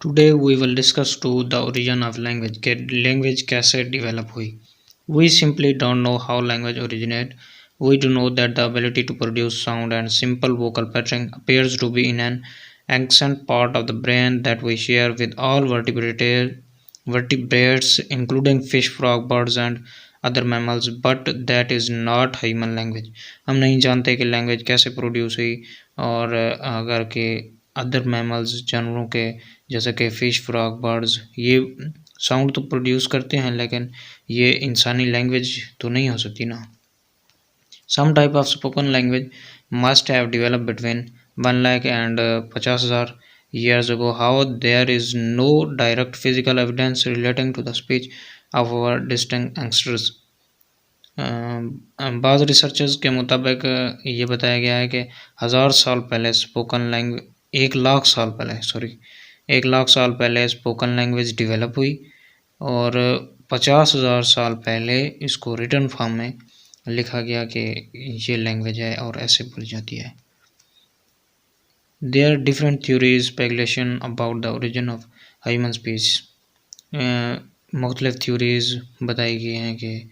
Today we will discuss to the origin of language. कि language कैसे develop हुई. We simply don't know how language originated. We do know that the ability to produce sound and simple vocal pattern appears to be in an ancient part of the brain that we share with all vertebrates, including fish, frog, birds, and other mammals. But that is not human language. हम नहीं जानते कि language कैसे produce हुई और अगर के other mammals जानवरों के जैसे कि फिश फ्रॉग बर्ड्स ये साउंड तो प्रोड्यूस करते हैं लेकिन ये इंसानी लैंग्वेज तो नहीं हो सकती ना. Some type of spoken language must have developed between 1 lakh and 50,000 years ago. How there is no direct physical evidence relating to the speech of our distinct ancestors. बाद रिसर्चर्स के मुताबिक ये बताया गया है कि 1000 साल पहले स्पोकन लैंग्वेज 1 लाख साल पहले 1 लाख साल पहले स्पोकन लैंग्वेज डेवलप हुई और 50,000 साल पहले इसको रिटन फॉर्म में लिखा गया कि ये लैंग्वेज है और ऐसे बोली जाती है. There different theories speculation about the origin of human speech. मुख्तलिफ थ्योरीज बताई गई हैं कि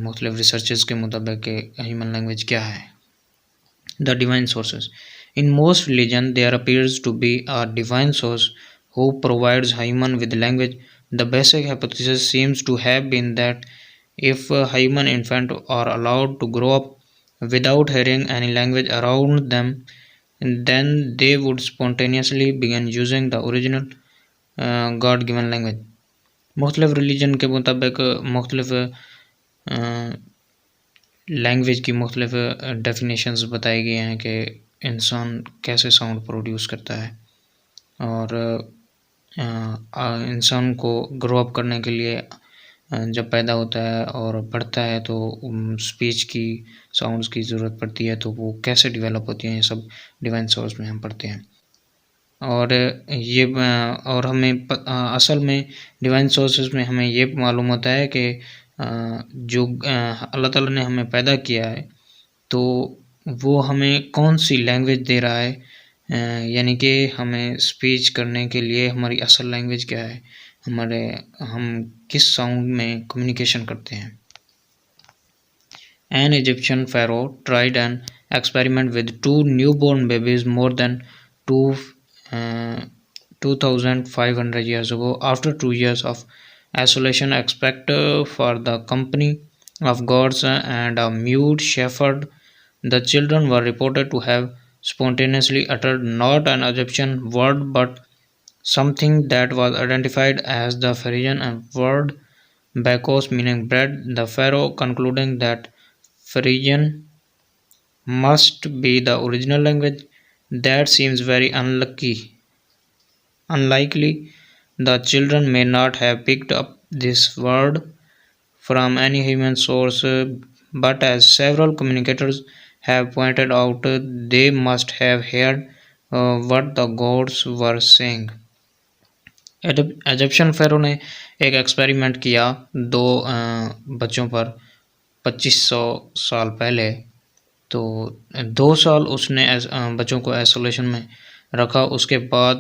मुख्तलिफ रिसर्चेस के मुताबिक कि ह्यूमन लैंग्वेज क्या है. The divine sources. In most religion, there appears to be a divine source who provides human with language. The basic hypothesis seems to have been that if a human infant are allowed to grow up without hearing any language around them, then they would spontaneously begin using the original God-given language. मुख्तलिफ religion के मुताबिक मुख्तलिफ language की मुख्तलिफ definitions बताई गई हैं कि इंसान कैसे साउंड प्रोड्यूस करता है और इंसान को ग्रो अप करने के लिए जब पैदा होता है और बढ़ता है तो स्पीच की साउंड्स की ज़रूरत पड़ती है, तो वो कैसे डेवलप होती हैं ये सब डिवाइन सोर्स में हम पढ़ते हैं. और ये और हमें असल में डिवाइन सोर्सेज में हमें ये मालूम होता है कि जो अल्लाह ताला ने हमें पैदा किया है तो वो हमें कौन सी लैंग्वेज दे रहा है, यानी कि हमें स्पीच करने के लिए हमारी असल लैंग्वेज क्या है, हम किस साउंड में कम्युनिकेशन करते हैं. An Egyptian pharaoh tried an experiment with two newborn babies more than two, 2500 years ago. After 2 years of isolation, except for the company of gods and a mute shepherd, the children were reported to have spontaneously uttered not an Egyptian word but something that was identified as the Phrygian word bakos, meaning bread. The pharaoh, concluding that Phrygian must be the original language, that seems very unlikely. The children may not have picked up this word from any human source, but as several communicators have pointed out, they must have heard what the gods were saying. Egyptian pharaoh ने एक experiment किया दो बच्चों पर 2500 साल पहले. तो 2 साल उसने बच्चों को आइसोलेशन में रखा. उसके बाद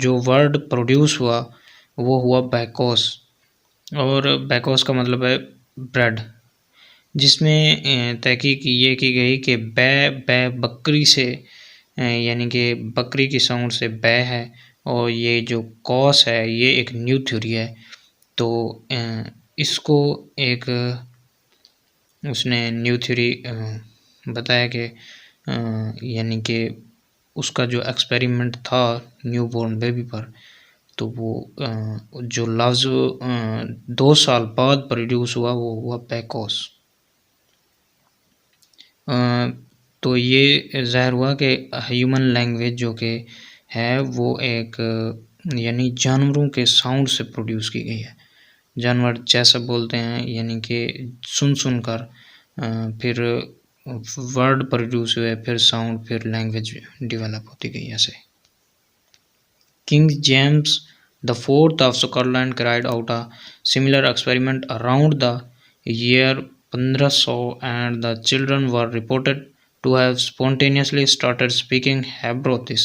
जो वर्ड प्रोड्यूस हुआ वो हुआ बैकोस, और बैकोस का मतलब है ब्रेड, जिसमें तहकीक ये की गई कि बै बकरी से, यानी कि बकरी की साउंड से बै है, और ये जो कॉस है ये एक न्यू थ्योरी है. तो इसको एक उसने न्यू थ्योरी बताया कि यानी कि उसका जो एक्सपेरिमेंट था न्यू बॉर्न बेबी पर, तो वो जो लफ्ज़ 2 साल बाद प्रोड्यूस हुआ वो हुआ बैकोस. तो ये ज़ाहिर हुआ कि ह्यूमन लैंग्वेज जो कि है वो एक यानी जानवरों के साउंड से प्रोड्यूस की गई है. जानवर जैसा बोलते हैं यानी कि सुन कर फिर वर्ड प्रोड्यूस हुए, फिर साउंड, फिर लैंग्वेज डेवलप होती गई ऐसे. King James the fourth of Scotland carried out a similar experiment around the year 1500, and the children were reported to have spontaneously started speaking Hebraic.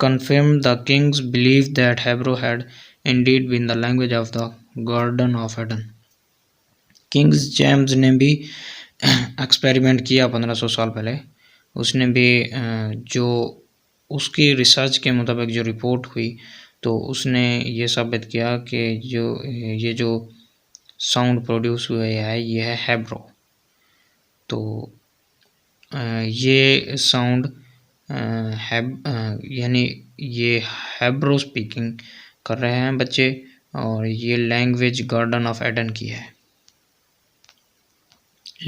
confirmed the king's belief that Hebrew had indeed been the language of the Garden of Eden. Kings James ने भी experiment किया 1500 साल पहले। उसने भी जो उसकी research के मुताबिक जो रिपोर्ट हुई तो उसने ये साबित किया कि ये जो साउंड प्रोड्यूस हुए है ये है हेब्रो। तो ये साउंड यानी ये हेब्रो स्पीकिंग कर रहे हैं बच्चे और ये लैंग्वेज गार्डन ऑफ एडन की है।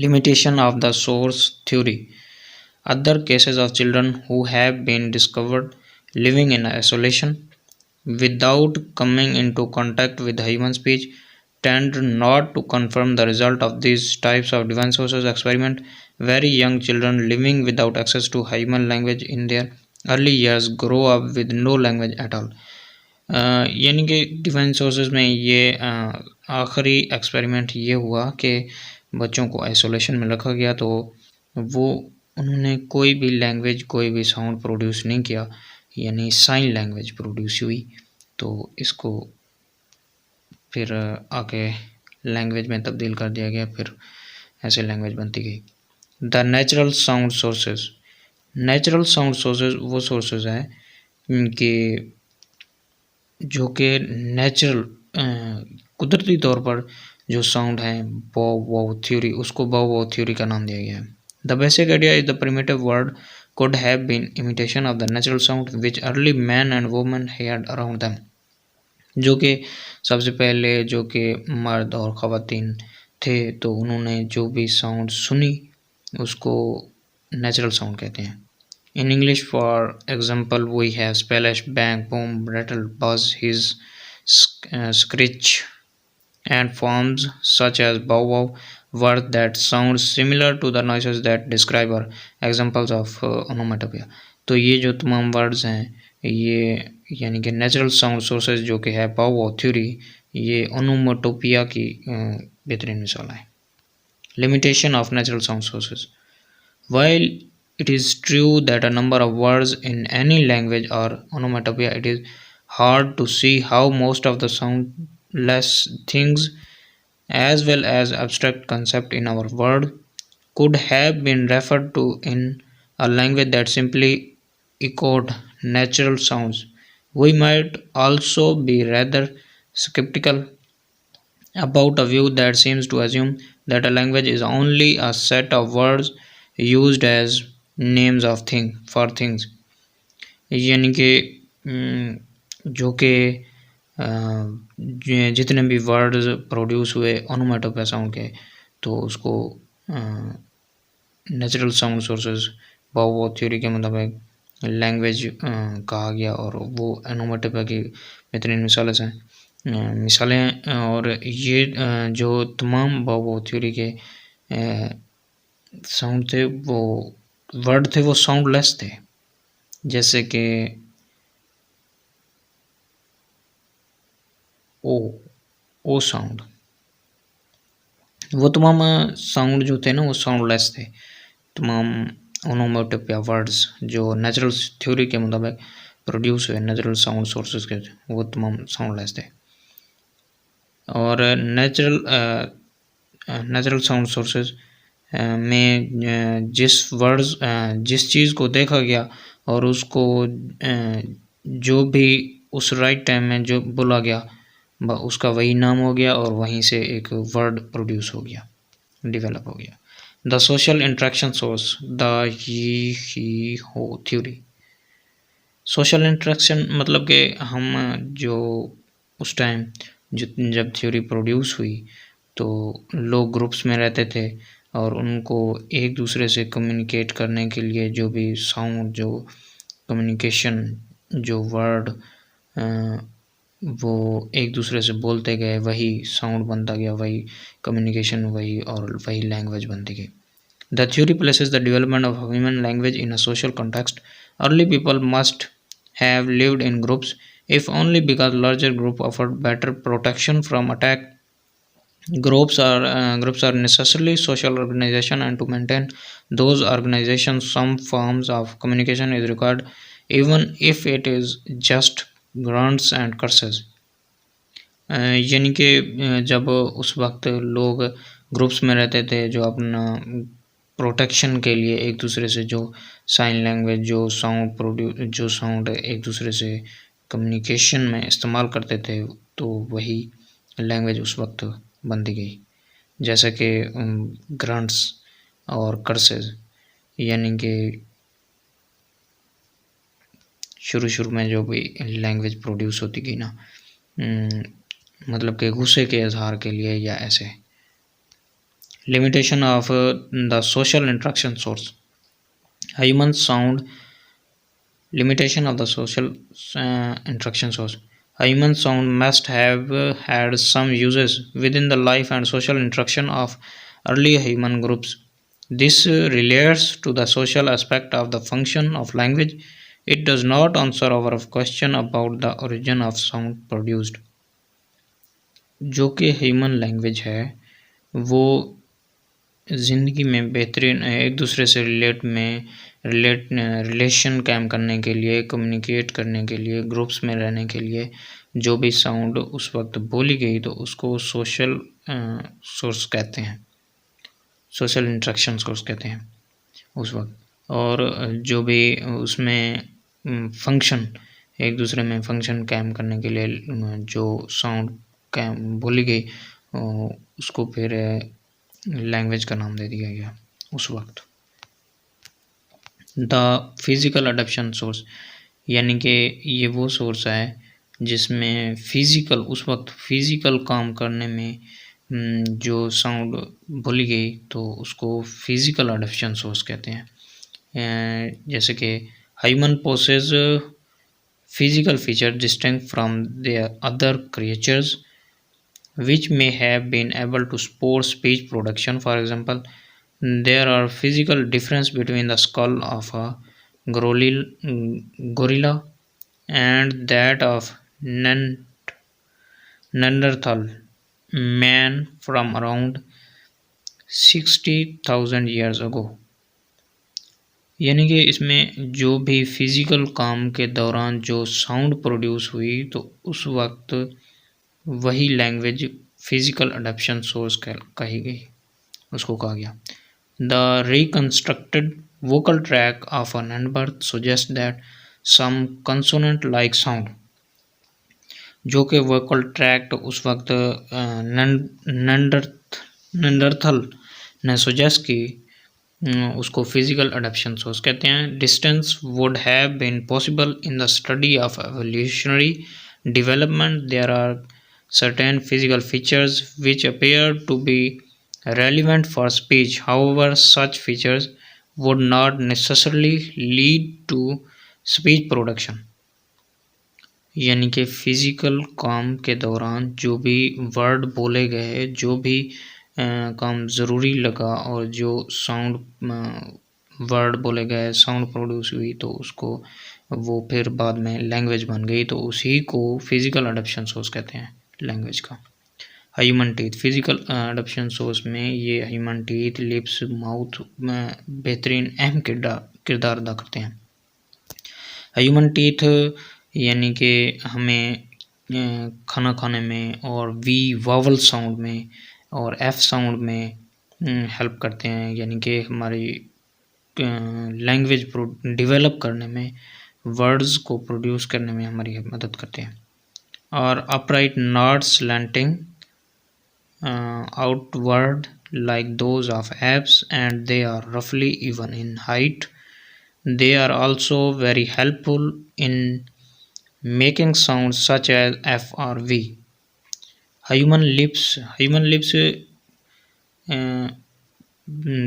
Limitation of the source theory. Other cases of children who have been discovered living in isolation without coming into contact with human speech tend not to confirm the result of these types of divine sources experiment. Very young children living without access to human language in their early years grow up with no language at all. यानी कि divine sources में ये आखिरी experiment ये हुआ कि बच्चों को आइसोलेशन में रखा गया तो वो उन्होंने कोई भी लैंग्वेज कोई भी साउंड प्रोड्यूस नहीं किया, यानी साइन लैंग्वेज प्रोड्यूस हुई। तो इसको फिर आके लैंग्वेज में तब्दील कर दिया गया, फिर ऐसे लैंग्वेज बनती गई। The natural sound sources. Natural sound sources वो सोर्सेज हैं कि जो कि नेचुरल कुदरती तौर पर जो साउंड है बाउ वाउ थ्योरी, उसको बाउ वाउ थ्योरी का नाम दिया गया है। The basic idea is the primitive word could have been imitation of the natural sound which early men and women heard around them। जो कि सबसे पहले जो कि मर्द और ख़वातीन थे तो उन्होंने जो भी साउंड सुनी उसको नेचुरल साउंड कहते हैं। In English, for example, we have splash, bang, boom, rattle, buzz, hiss, screech, and forms such as bow wow, words that sound similar to the noises that describe are examples of onomatopoeia। तो ये जो तमाम words हैं ये यानी कि natural sound sources जो कि है बाउ वाउ थ्योरी, ये ओनोमेटोपिया की बेहतरीन मिसाल है। Limitation of natural sound sources. While it is true that a number of words in any language are onomatopoeia, it is hard to see how most of the soundless things as well as abstract concepts in our world could have been referred to in a language that simply echoed natural sounds. We might also be rather skeptical about a view that seems to assume that a language is only a set of words used as names of things। यानी कि जो कि जितने भी words produce हुए ओनोमेटोपोइया sound के तो उसको नेचुरल साउंड सोर्सेज बाउ वाउ थ्योरी के मुताबिक लैंग्वेज कहा गया और वो ओनोमेटोपोइया की बेहतरीन मिसालें और ये जो तमाम बाउ वाउ थ्योरी के साउंड थे वो वर्ड थे वो साउंडलेस थे, जैसे कि ओ साउंड, वो तमाम साउंड जो थे ना वो साउंडलेस थे। तमाम ओनोमेटोपोइया वर्ड्स जो नेचुरल थ्योरी के मुताबिक प्रोड्यूस हुए नेचुरल साउंड सोर्सेज के वो तमाम साउंडलेस थे। और नेचुरल साउंड सोर्सेज में जिस चीज़ को देखा गया और उसको जो भी उस राइट टाइम में जो बोला गया उसका वही नाम हो गया और वहीं से एक वर्ड प्रोड्यूस हो गया, डेवलप हो गया। The social interaction source. The he हो थ्योरी। सोशल इंट्रैक्शन मतलब कि हम जो उस टाइम जब थ्योरी प्रोड्यूस हुई तो लोग ग्रुप्स में रहते थे और उनको एक दूसरे से कम्युनिकेट करने के लिए जो भी साउंड जो कम्युनिकेशन जो वर्ड वो एक दूसरे से बोलते गए वही साउंड बनता गया, वही कम्युनिकेशन वही और वही लैंग्वेज बनती गई। The theory places the development of human language in a social context. Early people must have lived in groups, if only because larger group offered better protection from attack। Groups are necessarily social organization, and to maintain those organizations some forms of communication is required even if it is just grunts and curses। यानी कि जब उस वक्त लोग groups में रहते थे, जो अपना प्रोटेक्शन के लिए एक दूसरे से जो साइन लैंग्वेज, जो साउंड एक दूसरे से कम्युनिकेशन में इस्तेमाल करते थे, तो वही लैंग्वेज उस वक्त बनती गई। जैसे कि ग्रंट्स और कर्सेस, यानी कि शुरू शुरू में जो भी लैंग्वेज प्रोड्यूस होती गई ना, मतलब कि गुस्से के इजहार के लिए या ऐसे। Limitation of the social interaction source. Human sound limitation of the social interaction source. Human sound must have had some uses within the life and social interaction of early human groups. This relates to the social aspect of the function of language. It does not answer our question about the origin of sound produced। जो कि human language है, वो ज़िंदगी में बेहतरीन एक दूसरे से रिलेशन कायम करने के लिए, कम्युनिकेट करने के लिए, ग्रुप्स में रहने के लिए जो भी साउंड उस वक्त बोली गई, तो उसको सोशल सोर्स कहते हैं, सोशल इंटरेक्शन सोर्स कहते हैं उस वक्त। और जो भी उसमें फंक्शन, एक दूसरे में फंक्शन कायम करने के लिए जो साउंड कायम बोली गई, उसको फिर लैंग्वेज का नाम दे दिया गया उस वक्त। द फिज़िकल अडप्शन सोर्स, यानी कि ये वो सोर्स है जिसमें फ़िज़िकल, उस वक्त फ़िज़िकल काम करने में जो साउंड बोली गई, तो उसको फिज़िकल अडप्शन सोर्स कहते हैं। जैसे कि human possess physical feature distinct from their other creatures which may have been able to support speech production. For example, there are physical difference between the skull of a gorilla and that of Neanderthal man from around 60,000 years ago। यानी कि इसमें जो भी physical काम के दौरान जो sound produce हुई, तो उस वक्त वही लैंग्वेज फिज़िकल अडप्शन सोर्स कही गई, उसको कहा गया। The reconstructed vocal tract of an unborn suggest that some consonant like sound, जो कि वोकल ट्रैक्ट उस वक्त नंडरथल ने सुजेस्ट की, उसको फिज़िकल अडप्शन सोर्स कहते हैं। Distance would have been possible in the study of evolutionary development। There are certain physical features which appear to be relevant for speech. However, such features would not necessarily lead to speech production। यानी कि physical काम के दौरान जो भी word बोले गए, जो भी काम ज़रूरी लगा, और जो साउंड वर्ड बोले गए, साउंड प्रोड्यूस हुई, तो उसको वो फिर बाद में लैंग्वेज बन गई, तो उसी को फिज़िकल अडप्शन सोर्स कहते हैं लैंग्वेज का। Human teeth, physical adoption source में ये ह्यूमन टीथ, लिप्स, माउथ बेहतरीन अहम किरदार अदा करते हैं। ह्यूमन टीथ यानी कि हमें खाना खाने में, और वी वावल साउंड में और एफ साउंड में हेल्प करते हैं, यानी कि हमारी लैंग्वेज डेवलप करने में, वर्ड्स को प्रोड्यूस करने में हमारी मदद करते हैं। और upright not slanting outward like those of apes, and they are roughly even in height. They are also very helpful in making sounds such as F or V। Human lips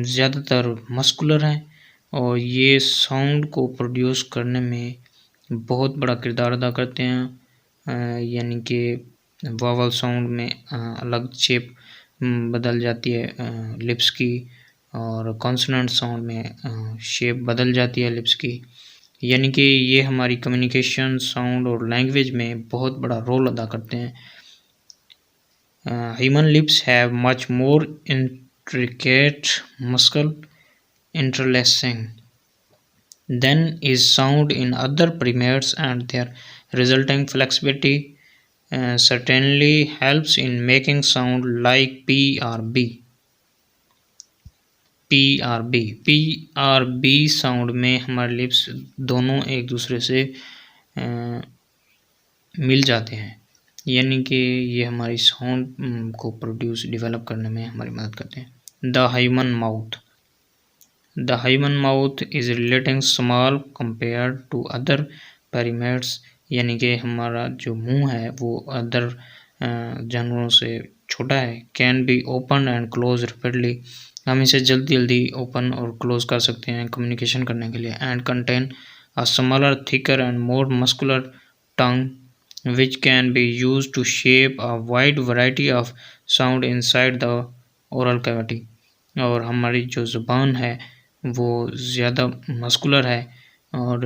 ज़्यादातर muscular हैं, और ये sound को produce करने में बहुत बड़ा किरदार अदा करते हैं। यानी कि वावल साउंड में अलग शेप बदल जाती है लिप्स की, और कॉन्सोनेंट साउंड में शेप बदल जाती है लिप्स की। यानी कि ये हमारी कम्युनिकेशन, साउंड और लैंग्वेज में बहुत बड़ा रोल अदा करते हैं। Human lips have much more intricate muscle interlacing than is sound in other primates, and their resulting flexibility certainly helps in making sound like P or B. P और B, P और B sound में हमारे lips दोनों एक दूसरे से मिल जाते हैं, यानी कि ये हमारी साउंड को प्रोड्यूस डेवलप करने में हमारी मदद करते हैं। The human mouth, the human mouth is relating small compare to other primates, यानी कि हमारा जो मुंह है वो अदर जानवरों से छोटा है। Can be open and close repeatedly, हम इसे जल्दी जल्दी ओपन और क्लोज कर सकते हैं कम्युनिकेशन करने के लिए। And contain a smaller thicker and more muscular tongue which can be used to shape a wide variety of sound inside the oral cavity, और हमारी जो ज़ुबान है वो ज़्यादा मस्कुलर है और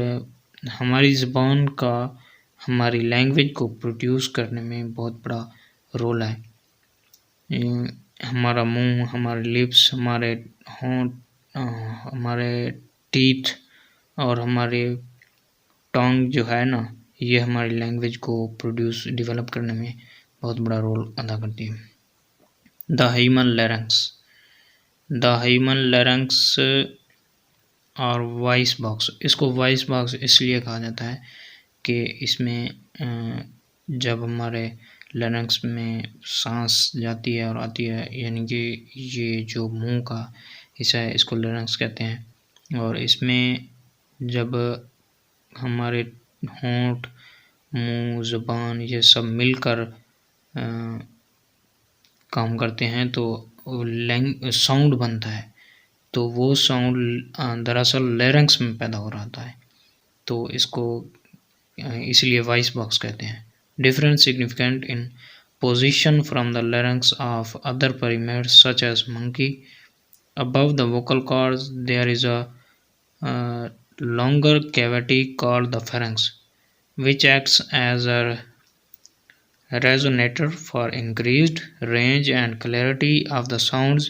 हमारी ज़ुबान का हमारी लैंग्वेज को प्रोड्यूस करने में बहुत बड़ा रोल है। हमारा मुंह, हमारे लिप्स, हमारे होंठ, हमारे टीथ और हमारे टंग जो है ना, ये हमारी लैंग्वेज को प्रोड्यूस डेवलप करने में बहुत बड़ा रोल अदा करती है। The human larynx, the human larynx और वॉइस बॉक्स, इसको वॉइस बॉक्स इसलिए कहा जाता है कि इसमें जब हमारे लैरिंक्स में सांस जाती है और आती है, यानी कि ये जो मुंह का हिस्सा है इसको लैरिंक्स कहते हैं, और इसमें जब हमारे होंठ, मुंह, ज़ुबान ये सब मिलकर काम करते हैं तो साउंड बनता है, तो वो साउंड दरअसल लैरिंक्स में पैदा हो रहा है, तो इसको इसलिए वॉइस बॉक्स कहते हैं। Different significant in position from the larynx of other primates such as monkey. Above the vocal cords there is a longer cavity called the pharynx, which acts as a resonator for increased range and clarity of the sounds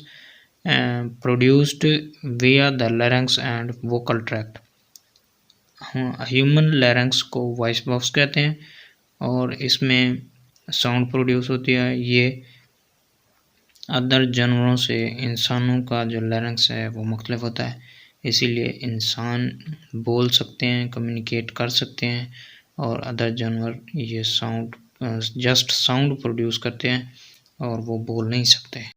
produced via the larynx and vocal tract। Human larynx को voice box कहते हैं और इसमें sound produce होती है। ये other जानवरों से इंसानों का जो लैरिंक्स है वो मुख्तलिफ होता है, इसीलिए इंसान बोल सकते हैं, कम्युनिकेट कर सकते हैं, और अदर जानवर ये साउंड जस्ट साउंड प्रोड्यूस करते हैं और वो बोल नहीं सकते।